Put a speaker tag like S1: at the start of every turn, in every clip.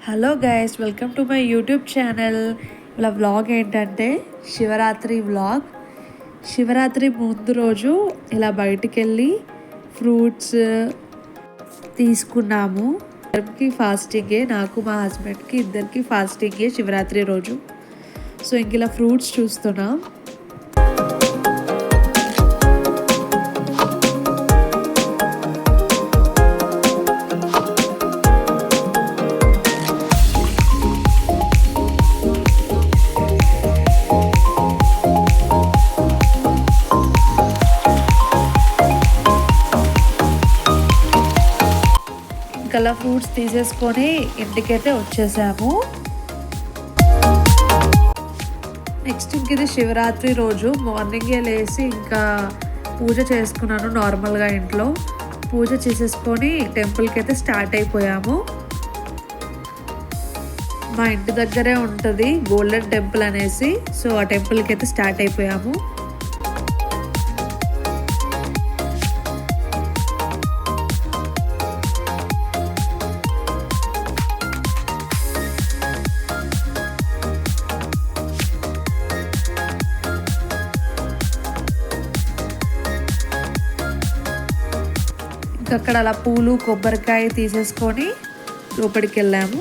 S1: Hello guys, welcome to my YouTube channel. ఇలా vlog ఏంటంటే Shivaratri vlog. Shivaratri ముందు రోజు ఇలా బయటికి వెళ్ళి ఫ్రూట్స్ తీసుకున్నాము. ఇద్దరికి ఫాస్టింగే, నాకు మా హస్బెండ్కి ఇద్దరికి ఫాస్టింగే శివరాత్రి రోజు. సో ఇంక ఇలా ఫ్రూట్స్ చూస్తున్నాం. అలా ఫ్రూట్స్ తీసేసుకొని ఇంటికైతే వచ్చేసాము. నెక్స్ట్ ఇంక ఇది శివరాత్రి రోజు మార్నింగే లేచి ఇంకా పూజ చేసుకున్నాను. నార్మల్గా ఇంట్లో పూజ చేసేసుకొని టెంపుల్కి అయితే స్టార్ట్ అయిపోయాము. మా ఇంటి దగ్గరే ఉంటుంది గోల్డెన్ టెంపుల్ అనేసి. సో ఆ టెంపుల్కి అయితే స్టార్ట్ అయిపోయాము. అక్కడ అలా పూలు కొబ్బరికాయ తీసేసుకొని లోపలికి వెళ్ళాము.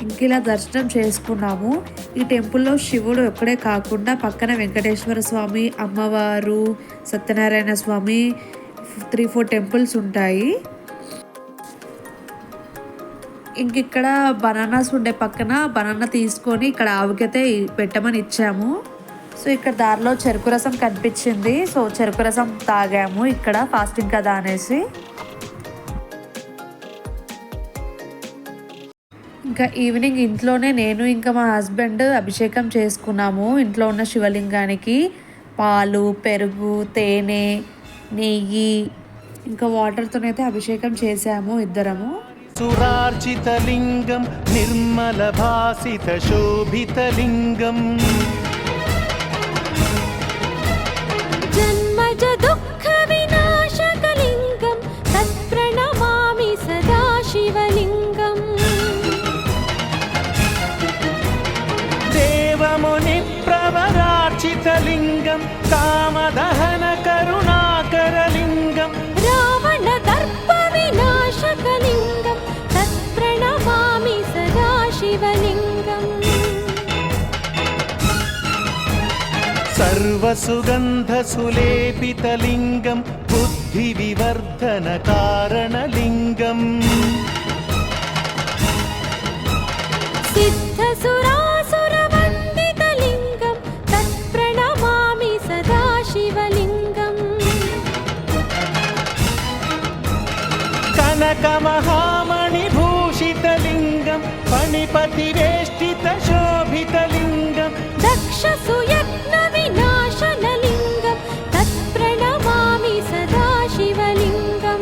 S1: ఇంక ఇలా దర్శనం చేసుకున్నాము. ఈ టెంపుల్లో శివుడు ఒక్కడే కాకుండా పక్కన వెంకటేశ్వర స్వామి, అమ్మవారు, సత్యనారాయణ స్వామి 3-4 టెంపుల్స్ ఉంటాయి. ఇంక ఇక్కడ బనానాస్ ఉండే పక్కన బనానా తీసుకొని ఇక్కడ ఆవుకైతే పెట్టమని ఇచ్చాము. సో ఇక్కడ దారిలో చెరుకు రసం కనిపించింది. సో చెరుకు రసం తాగాము ఇక్కడ ఫాస్టింగ్ కదా అనేసి. ఇంకా ఈవినింగ్ ఇంట్లోనే నేను ఇంకా మా హస్బెండ్ అభిషేకం చేసుకున్నాము. ఇంట్లో ఉన్న శివలింగానికి పాలు, పెరుగు, తేనె, నెయ్యి ఇంకా వాటర్తోనైతే అభిషేకం చేసాము ఇద్దరము.
S2: సురార్చితలింగం నిర్మల భాసిత శోభితలింగం
S3: జన్మజ దుఃఖ వినాశకలింగం తత్ప్రణమామి సదా శివలింగం
S2: దేవముని ప్రవరార్చితలింగం కామదహన కరుణాకరలింగం
S3: రావణ దర్ప వినాశకలింగం తత్ప్రణమామి సదా శివలింగం
S2: సర్వసుగంధసులేపితలింగం బుద్ధి వివర్ధన కారణలింగం
S3: సిద్ధసురాసురవందితలింగం తత్ప్రణమామి సదా శివలింగం
S2: కనకమహామణిభూషితలింగం ఫణిపతివేష్టిత శోభితలింగం
S3: దక్షసుయజ్ఞ వినాశనలింగం తత్ప్రణమామి సదా శివలింగం.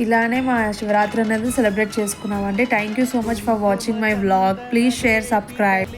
S1: ఇలానే మా శివరాత్రి అనేది సెలబ్రేట్ చేసుకున్నామండి. Thank you so much for watching my vlog. Please share, subscribe.